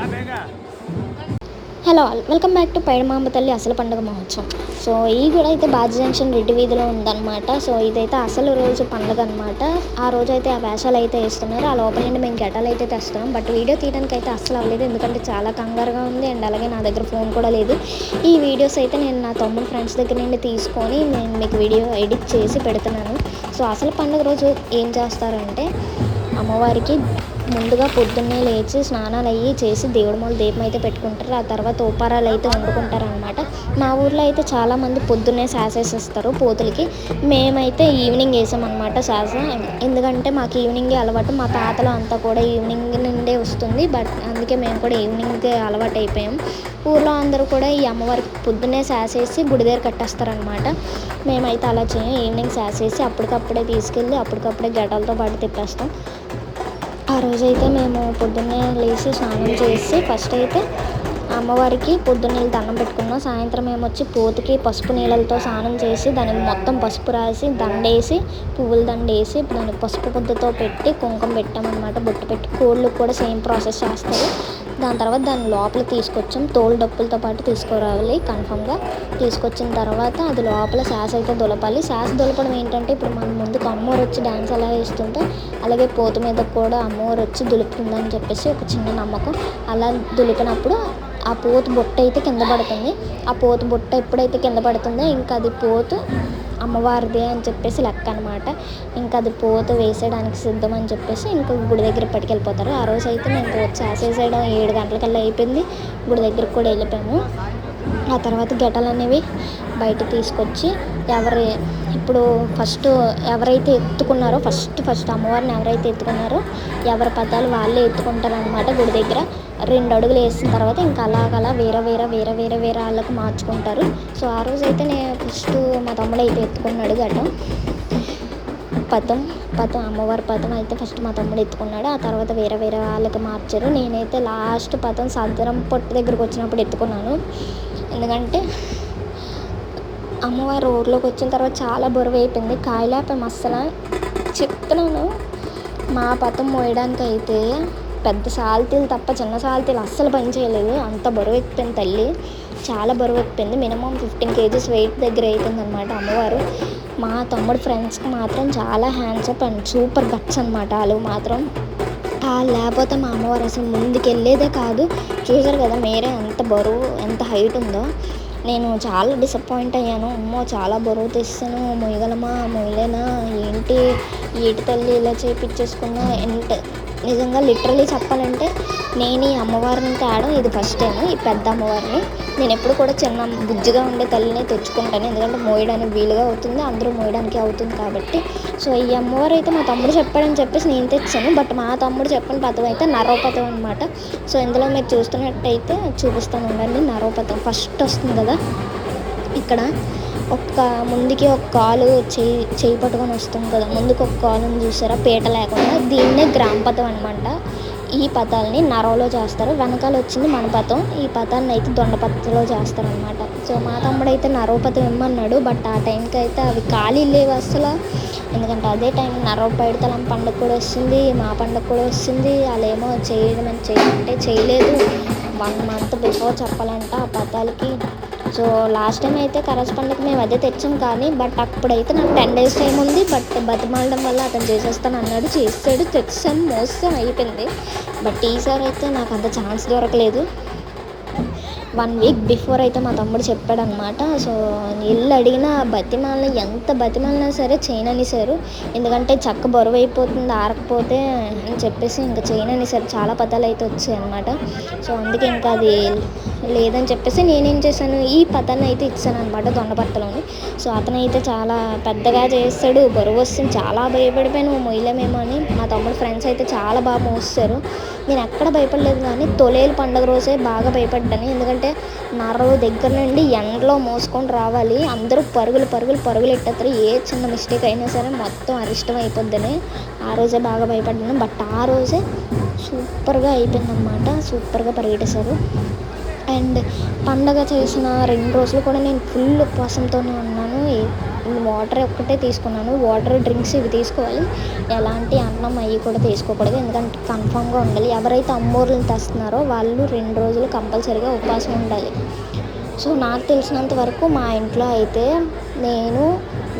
Hello all, welcome back to Paidamamba తల్లి అసలు పండుగ మహోత్సవం. సో ఈ గుడి అయితే బాజీ జంక్షన్ రెడ్డి వీధిలో ఉందన్నమాట. సో ఇదైతే అసలు రోజు పండుగ అనమాట. ఆ రోజు అయితే ఆ వేషాలు అయితే వేస్తున్నారు. ఆ లోపల నుండి మేము గెటాలు అయితే తెస్తున్నాం. బట్ వీడియో తీయడానికి అయితే అస్సలు అవ్వలేదు, ఎందుకంటే చాలా కంగారుగా ఉంది. అండ్ అలాగే నా దగ్గర ఫోన్ కూడా లేదు. ఈ వీడియోస్ అయితే నేను నా తమ్ముడు ఫ్రెండ్స్ దగ్గర నుండి తీసుకొని నేను మీకు వీడియో ఎడిట్ చేసి పెడుతున్నాను. సో అసలు పండుగ రోజు ఏం చేస్తారంటే, అమ్మవారికి ముందుగా పొద్దున్నే లేచి స్నానాలు అయ్యి చేసి దేవుడి మూల దీపం అయితే పెట్టుకుంటారు. ఆ తర్వాత ఉపహారాలు అయితే వండుకుంటారు అనమాట. మా ఊర్లో అయితే చాలామంది పొద్దున్నే శాసేసేస్తారు పోతులకి. మేమైతే ఈవినింగ్ వేసామన్నమాట శాస. ఎందుకంటే మాకు ఈవినింగే అలవాటు, మా తాతలు అంతా కూడా ఈవినింగ్ నుండే వస్తుంది. బట్ అందుకే మేము కూడా ఈవినింగ్కే అలవాటు అయిపోయాం. ఊర్లో అందరూ కూడా ఈ అమ్మవారికి పొద్దున్నే శాసేసి గుడి దగ్గర కట్టేస్తారనమాట. మేమైతే అలా చేయం, ఈవినింగ్ శాసేసి అప్పటికప్పుడే తీసుకెళ్ళి అప్పటికప్పుడే గడ్డలతో పాటు తిప్పేస్తాం. ఆ రోజైతే మేము పొద్దున్నే లేచి స్నానం చేసి ఫస్ట్ అయితే అమ్మవారికి పొద్దున్నీళ్ళు దండం పెట్టుకున్నాం. సాయంత్రం ఏమొచ్చి పోతుకి పసుపు నీళ్ళతో స్నానం చేసి దానికి మొత్తం పసుపు రాసి దండేసి పువ్వుల దండేసి దానికి పసుపు ముద్దతో పెట్టి కుంకుమ పెట్టామన్నమాట. బొట్టు పెట్టి కోళ్ళకు కూడా సేమ్ ప్రాసెస్ చేస్తారు. దాని తర్వాత దాన్ని లోపల తీసుకొచ్చాం. తోలు డప్పులతో పాటు తీసుకురావాలి కన్ఫామ్గా. తీసుకొచ్చిన తర్వాత అది లోపల శాస అయితే దులపాలి. శాస దులపడం ఏంటంటే, ఇప్పుడు మన ముందుకు అమ్మవారు వచ్చి డ్యాన్స్ ఎలా వేస్తుంటే అలాగే పోతు మీద కూడా అమ్మవారు వచ్చి దులుపుతుందని చెప్పేసి ఒక చిన్న నమ్మకం. అలా దులిపినప్పుడు ఆ పోతు బొట్ట అయితే కింద పడుతుంది. ఆ పోతు బొట్ట ఎప్పుడైతే కింద పడుతుందో ఇంకా అది పోతు అమ్మవారిదే అని చెప్పేసి లెక్క అనమాట. ఇంకా అది పోతు వేసేయడానికి సిద్ధం అని చెప్పేసి ఇంకా గుడి దగ్గర పట్టుకెళ్ళిపోతారు. ఆ రోజు అయితే మేము పోతు చేసేయడం 7 గంటలకల్లా అయిపోయింది. గుడి దగ్గరికి కూడా వెళ్ళిపోయాము. ఆ తర్వాత గెటలు అనేవి బయట తీసుకొచ్చి ఇప్పుడు ఫస్ట్ ఎవరైతే ఎత్తుకున్నారో ఫస్ట్ అమ్మవారిని ఎవరైతే ఎత్తుకున్నారో ఎవరి పదాలు వాళ్ళే ఎత్తుకుంటారనమాట. గుడి దగ్గర 2 అడుగులు వేసిన తర్వాత ఇంకా అలాగలా వేరే వాళ్ళకు మార్చుకుంటారు. సో ఆ రోజైతే నేను ఫస్ట్ మా తమ్ముడు అయితే ఎత్తుకున్నాడు గడ్డం పతం అమ్మవారి పతం అయితే ఫస్ట్ మా తమ్ముడు ఎత్తుకున్నాడు. ఆ తర్వాత వేరే వాళ్ళకి మార్చారు. నేనైతే లాస్ట్ పతం సదరం పొట్టు దగ్గరకు వచ్చినప్పుడు ఎత్తుకున్నాను. ఎందుకంటే అమ్మవారు ఊర్లోకి వచ్చిన తర్వాత చాలా బరువు అయిపోయింది, కాయలేపాము అస్సలు. చెప్తున్నాను, మా పతం మోయడానికి అయితే పెద్ద సాల్తీలు తప్ప చిన్న సాల్తీలు అస్సలు పని చేయలేదు. అంత బరువు ఎక్కిపోయింది తల్లి, చాలా బరువు ఎక్కిపోయింది. మినిమం 15 kgs వెయిట్ దగ్గర అయిపోయింది అనమాట అమ్మవారు. మా తమ్ముడు ఫ్రెండ్స్కి మాత్రం చాలా హ్యాండ్సప్ అండ్ సూపర్ గట్స్ అనమాట. వాళ్ళు మాత్రం లేకపోతే మా అమ్మవారు అసలు ముందుకెళ్ళేదే కాదు. చూసారు కదా మీరే ఎంత బరువు, ఎంత హైట్ ఉందో. నేను చాలా డిసప్పాయింట్ అయ్యాను. అమ్మో చాలా బరువు తెస్తాను, మొయ్యగలమా మొయ్యలేనా ఏంటి, ఏటి తల్లి ఇలా చేయించేసుకున్నా. నిజంగా లిటరలీ చెప్పాలంటే నేను ఈ అమ్మవారిని తేడం ఇది ఫస్ట్ టైం. ఈ పెద్ద అమ్మవారిని నేను ఎప్పుడు కూడా చిన్న బుజ్జిగా ఉండే తల్లిని తెచ్చుకుంటాను, ఎందుకంటే మోయడానికి వీలుగా అవుతుంది, అందరూ మోయడానికి అవుతుంది కాబట్టి. సో ఈ అమ్మవారు అయితే మా తమ్ముడు చెప్పాడని చెప్పేసి నేను తెచ్చాను. బట్ మా తమ్ముడు చెప్పిన పథం అయితే నరోపథం అనమాట. సో ఇందులో మీరు చూస్తున్నట్టయితే చూపిస్తాను ఉండండి. నరోపథం ఫస్ట్ వస్తుంది కదా, ఇక్కడ ముందుకి ఒక కాలు చేయి పట్టుకొని వస్తుంది కదా, ముందుకు ఒక కాలుని చూసారా పీట లేకుండా, దీన్నే గ్రామపథం అనమాట. ఈ పథాలని నరంలో చేస్తారు. వెనకాల వచ్చింది మన పథం. ఈ పథాన్ని అయితే దొండపథలో చేస్తారనమాట. సో మా తమ్ముడు అయితే నరోపథం ఇమ్మన్నాడు. బట్ ఆ టైంకి అయితే అవి ఖాళీ లేవు అసలు. ఎందుకంటే అదే టైం పైడితలం పండుగ కూడా వస్తుంది, మా పండుగ కూడా వస్తుంది. వాళ్ళేమో చేయమంటే చేయలేదు. 1 month బిఫోర్ చెప్పాలంట ఆ పథాలకి. సో లాస్ట్ టైం అయితే కరస్ పండుగ మేము అదే తెచ్చాం, కానీ బట్ అప్పుడైతే నాకు 10 days టైం ఉంది. బట్ బతిమాలడం వల్ల అతను చేసేస్తాను అన్నాడు, చేసాడు, తెచ్చాను, మోసం అయిపోయింది. బట్ ఈసారి అయితే నాకు అంత ఛాన్స్ దొరకలేదు. 1 week బిఫోర్ అయితే మా తమ్ముడు చెప్పాడనమాట. సో ఇల్లు అడిగినా ఎంత బతిమాలినా సరే చేయననిసారు. ఎందుకంటే చక్క బరువు అయిపోతుంది ఆరకపోతే అని చెప్పేసి ఇంకా చేయననిసారు. చాలా పదాలు అయితే వచ్చాయి అనమాట. సో అందుకే ఇంకా అది లేదని చెప్పేసి నేనేం చేశాను, ఈ పదాన్ని అయితే ఇచ్చాను అనమాట దొండపత్తలోని. సో అతనైతే చాలా పెద్దగా చేస్తాడు, బరువు వస్తుంది, చాలా భయపడిపోయాను మొయ్యలేమేమో అని. మా తమ్ముడు ఫ్రెండ్స్ అయితే చాలా బాగా మోస్తారు. నేను ఎక్కడ భయపడలేదు, కానీ తొలేలు పండుగ రోజే బాగా భయపడ్డాను. ఎందుకంటే నరవు దగ్గర నుండి ఎండలో మోసుకొని రావాలి, అందరూ పరుగులు ఎట్టేస్తారు. ఏ చిన్న మిస్టేక్ అయినా సరే మొత్తం అరిష్టం అయిపోద్దని ఆ రోజే బాగా భయపడ్డాను. బట్ ఆ రోజే సూపర్గా అయిపోయింది అనమాట, సూపర్గా పరిగెట్టేశారు. అండ్ పండగ చేసిన 2 రోజులు కూడా నేను ఫుల్ ఉపవాసంతోనే ఉన్నాను. వాటర్ ఒక్కటే తీసుకున్నాను. వాటర్, డ్రింక్స్ ఇవి తీసుకోవాలి. ఎలాంటి అన్నం అవి కూడా తీసుకోకూడదు. ఎందుకంటే కన్ఫామ్గా ఉండాలి. ఎవరైతే అమ్మోరులను తెస్తున్నారో వాళ్ళు 2 రోజులు కంపల్సరీగా ఉపవాసం ఉండాలి. సో నాకు తెలిసినంత వరకు మా ఇంట్లో అయితే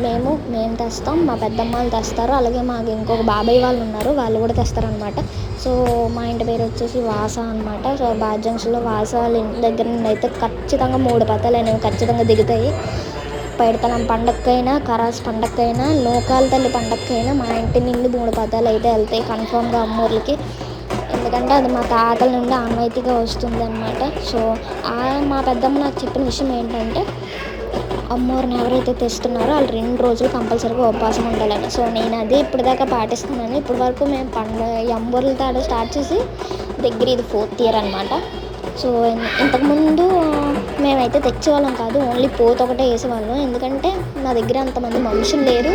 మేము తెస్తాం, మా పెద్దమ్మలు తెస్తారు, అలాగే మాకు ఇంకొక బాబాయ్ వాళ్ళు ఉన్నారు, వాళ్ళు కూడా తెస్తారనమాట. సో మా ఇంటి పేరు వచ్చేసి వాస అనమాట. సో బాద్ జంక్షన్లో వాస వాళ్ళ ఇంటి దగ్గర నుండి అయితే ఖచ్చితంగా 3 పతాలు అనేవి ఖచ్చితంగా దిగుతాయి. పైడితలం పండగకైనా, కరాస్ పండగకైనా, నూకాల తల్లి పండగకైనా మా ఇంటి నుండి 3 పతాలు అయితే వెళ్తాయి కన్ఫామ్గా అమ్మోర్లకి. ఎందుకంటే అది మా తాతల నుండి ఆనవాయితీగా వస్తుంది అనమాట. సో మా పెద్దమ్మ నాకు చెప్పిన విషయం ఏంటంటే అమ్మోరిని ఎవరైతే తెస్తున్నారో వాళ్ళు 2 రోజులు కంపల్సరీగా ఉపవాసం ఉండాలని. సో నేను అది ఇప్పటిదాకా పాటిస్తున్నాను. ఇప్పటి వరకు మేము ఈ అమ్మోర్ల తాడు స్టార్ట్ చేసి దగ్గర ఇది 4th ఇయర్ అనమాట. సో ఇంతకుముందు మేమైతే తెచ్చేవాళ్ళం కాదు, ఓన్లీ పోత ఒకటే వేసేవాళ్ళం. ఎందుకంటే నా దగ్గర అంతమంది మనుషులు లేరు,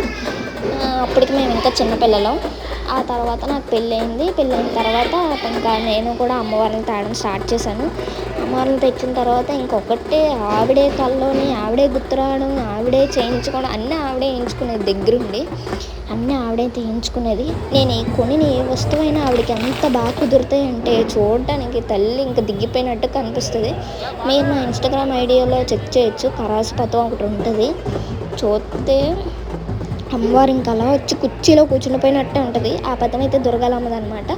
అప్పటికి మేము ఇంకా చిన్నపిల్లలం. ఆ తర్వాత నాకు పెళ్ళైన తర్వాత ఇంకా నేను కూడా అమ్మవారిని తేవడం స్టార్ట్ చేశాను. అమ్మవారిని తెచ్చిన తర్వాత ఇంకొకటే ఆవిడే కల్లోని ఆవిడే గుర్తు రావడం, ఆవిడే చేయించుకోవడం, అన్నీ ఆవిడే వేయించుకునేది దగ్గరుండి, అన్నీ ఆవిడే తీయించుకునేది. నేను ఏ వస్తువైనా ఆవిడకి ఎంత బాగా కుదురుతాయి అంటే చూడడానికి తల్లి ఇంకా దిగిపోయినట్టు కనిపిస్తుంది. మీరు నా ఇన్స్టాగ్రామ్ ఐడియాలో చెక్ చేయొచ్చు, కరాస్ పథం ఒకటి ఉంటుంది, చూస్తే అమ్మవారు ఇంకా అలా వచ్చి కుర్చీలో కూర్చునిపోయినట్టే ఉంటుంది. ఆ పథం అయితే దుర్గాలమ్మది అనమాట.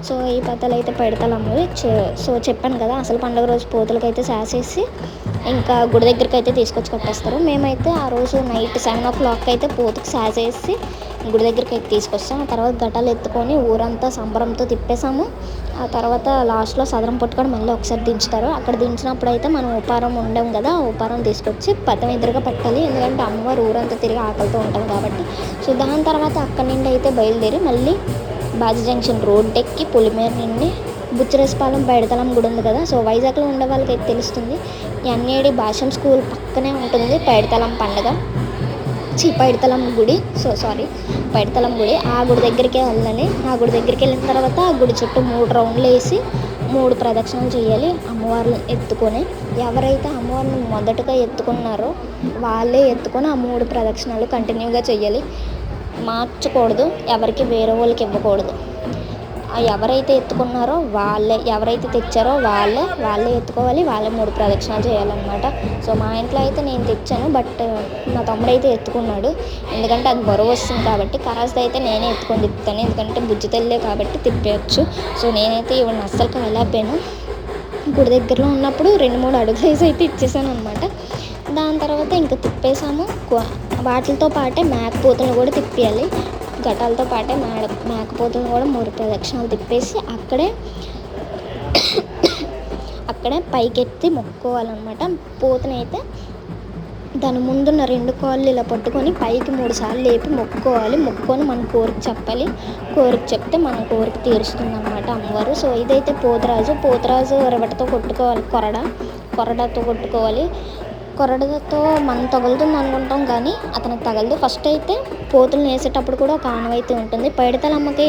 సో ఈ పథాలు అయితే పైడితలమ్మవి. సో చెప్పాను కదా, అసలు పండుగ రోజు పోతులకైతే శాసేసి ఇంకా గుడి దగ్గరికి అయితే తీసుకొచ్చి కట్టేస్తారు. మేమైతే ఆ రోజు నైట్ 7 o'clock అయితే పోతుకు శాసేసి గుడి దగ్గరికి అయితే తీసుకొస్తాం. ఆ తర్వాత ఘటాలు ఎత్తుకొని ఊరంతా సంబరంతో తిప్పేసాము. ఆ తర్వాత లాస్ట్లో సదరం పట్టుకొని మళ్ళీ ఒకసారి దించుతారు. అక్కడ దించినప్పుడు అయితే మనం ఉపారం ఉండం కదా, ఉపారం తీసుకొచ్చి పథం ఎదురుగా పెట్టాలి. ఎందుకంటే అమ్మవారు ఊరంతా తిరిగి ఆకలితో ఉంటుంది కాబట్టి. సో దాని తర్వాత అక్కడి నుండి అయితే బయలుదేరి మళ్ళీ బాద్ జంక్షన్ రోడ్ ఎక్కి పొలిమేర నుండి బుచ్చిరేసుపాలెం పైడితలం గుడి ఉంది కదా. సో వైజాగ్లో ఉండే వాళ్ళకైతే తెలుస్తుంది, ఎన్ఏడి భాషం స్కూల్ పక్కనే ఉంటుంది పైడితలం పండుగ, పైడితలం గుడి. పైడితలం గుడి. ఆ గుడి దగ్గరికి వెళ్ళాలి. ఆ గుడి దగ్గరికి వెళ్ళిన తర్వాత ఆ గుడి చుట్టూ 3 రౌండ్లు వేసి 3 ప్రదక్షిణలు చేయాలి అమ్మవారిని ఎత్తుకొని. ఎవరైతే అమ్మవారిని మొదటగా ఎత్తుకున్నారో వాళ్ళే ఎత్తుకొని ఆ 3 ప్రదక్షిణాలు కంటిన్యూగా చేయాలి. మార్చకూడదు, ఎవరికి వేరే వాళ్ళకి ఇవ్వకూడదు. ఎవరైతే ఎత్తుకున్నారో వాళ్ళే, ఎవరైతే తెచ్చారో వాళ్ళే ఎత్తుకోవాలి, వాళ్ళే 3 ప్రదక్షిణాలు చేయాలన్నమాట. సో మా ఇంట్లో అయితే నేను తెచ్చాను, బట్ మా తమ్ముడైతే ఎత్తుకున్నాడు. ఎందుకంటే అది బరువు వస్తుంది కాబట్టి. కరాస్ది అయితే నేనే ఎత్తుకొని తిప్పుతాను, ఎందుకంటే బుజ్జి తల్లే కాబట్టి తిప్పేయచ్చు. సో నేనైతే ఇవన్నీ అస్సలు వెళ్ళకపోయాను. గుడి దగ్గరలో ఉన్నప్పుడు 2-3 అడుగులు వేసి అయితే ఇచ్చేసాను అనమాట. దాని తర్వాత ఇంకా తిప్పేసాము. వాటితో పాటే మేకపోతులను కూడా తిప్పేయాలి. ఘటాలతో పాటే మేకపోతులను కూడా 3 ప్రదక్షిణాలు తిప్పేసి అక్కడే పైకెత్తి మొక్కుకోవాలన్నమాట. పోతునైతే దాని ముందున్న 2 కాళ్ళు ఇలా పట్టుకొని పైకి 3 సార్లు లేపి మొక్కుకోవాలి. మొక్కుకొని మన కోరిక చెప్పాలి. కోరిక చెప్తే మన కోరిక తీరుస్తుంది అన్నమాట అమ్మవారు. సో ఇదైతే పోతరాజు రవటతో కొట్టుకోవాలి, కొరడాతో కొట్టుకోవాలి. కొరడతో మనం తగులుతుంది అనుకుంటాం కానీ అతనికి తగలదు. ఫస్ట్ అయితే పోతులు వేసేటప్పుడు కూడా ఒక ఆనవాయితీ ఉంటుంది. పైడితలమ్మకి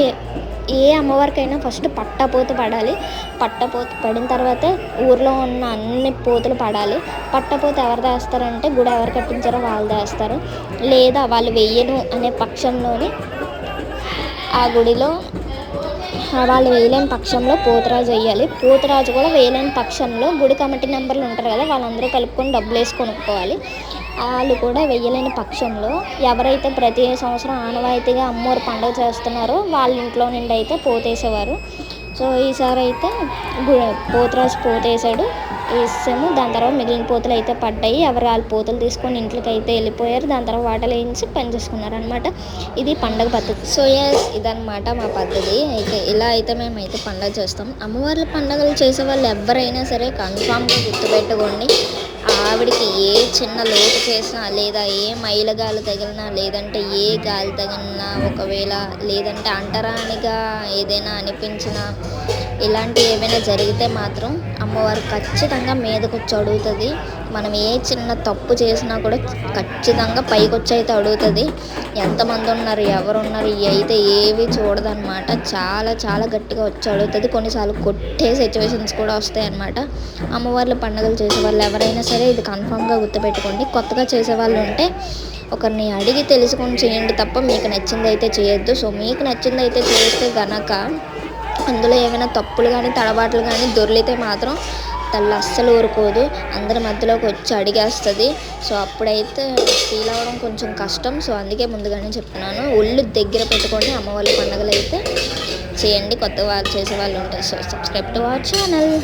ఏ అమ్మవారికైనా ఫస్ట్ పట్టపోత పడాలి. పట్టపోత పడిన తర్వాత ఊర్లో ఉన్న అన్ని పోతులు పడాలి. పట్టపోత ఎవరు వేస్తారంటే గుడి ఎవరు కట్టించారో వాళ్ళు వేస్తారు. లేదా వాళ్ళు వెయ్యను అనే పక్షంలోని ఆ గుడిలో వాళ్ళు వేయలేని పక్షంలో పోతురాజు వేయాలి. పోతురాజు కూడా వేయలేని పక్షంలో గుడి కమిటీ మెంబర్లు ఉంటారు కదా, వాళ్ళందరూ కలుపుకొని డబ్బులు వేసి కొనుక్కోవాలి. వాళ్ళు కూడా వేయలేని పక్షంలో ఎవరైతే ప్రతి సంవత్సరం ఆనవాయితీగా అమ్మవారు పండుగ చేస్తున్నారో వాళ్ళ ఇంట్లో నుండి అయితే పోతేసేవారు. సో ఈసారి అయితే పోతురాజు వేసాము. దాని తర్వాత మిగిలిన పోతులు అయితే పడ్డాయి. ఎవరు వాళ్ళ పోతులు తీసుకొని ఇంట్లోకి అయితే వెళ్ళిపోయారు. దాని తర్వాత వాటలు వేయించి పని చేసుకున్నారు అనమాట. ఇది పండుగ పద్ధతి. సో ఇదన్నమాట మా పద్ధతి. అయితే ఇలా అయితే మేమైతే పండుగ చేస్తాం. అమ్మవార్ల పండుగలు చేసే వాళ్ళు ఎవరైనా సరే కన్ఫామ్గా గుర్తుపెట్టుకోండి, ఆవిడికి ఏ చిన్న లోటు చేసినా, లేదా ఏ మైల గాలి తగిలినా, లేదంటే ఏ గాలి తగిలినా, ఒకవేళ లేదంటే అంటరానిగా ఏదైనా అనిపించినా, ఇలాంటివి ఏమైనా జరిగితే మాత్రం అమ్మవారు ఖచ్చితంగా మీదకి వచ్చి అడుగుతుంది. మనం ఏ చిన్న తప్పు చేసినా కూడా ఖచ్చితంగా పైకి వచ్చి అయితే అడుగుతుంది. ఎంతమంది ఉన్నారు, ఎవరున్నారు అయితే ఏవి చూడదన్నమాట. చాలా చాలా గట్టిగా వచ్చి అడుగుతుంది. కొన్నిసార్లు కొట్టే సిచ్యువేషన్స్ కూడా వస్తాయి అన్నమాట. అమ్మవార్ల పండుగలు చేసే వాళ్ళు ఎవరైనా సరే ఇది కన్ఫామ్గా గుర్తుపెట్టుకోండి. కొత్తగా చేసే వాళ్ళు ఉంటే ఒకరిని అడిగి తెలుసుకొని చేయండి తప్ప మీకు నచ్చింది అయితే చేయొద్దు. సో మీకు నచ్చింది అయితే చేస్తే గనక అందులో ఏమైనా తప్పులు కానీ తడబాట్లు కానీ దొర్లితే మాత్రం తల్లి అస్సలు ఊరుకోదు, అందరి మధ్యలోకి వచ్చి అడిగేస్తుంది. సో అప్పుడైతే ఫీల్ అవ్వడం కొంచెం కష్టం. సో అందుకే ముందుగానే చెప్తున్నాను, ఒళ్ళు దగ్గర పెట్టుకొని అమ్మవారి పండుగలు అయితే చేయండి. కొత్త వాళ్ళు చేసే వాళ్ళు ఉంటారు. So subscribe to our channel.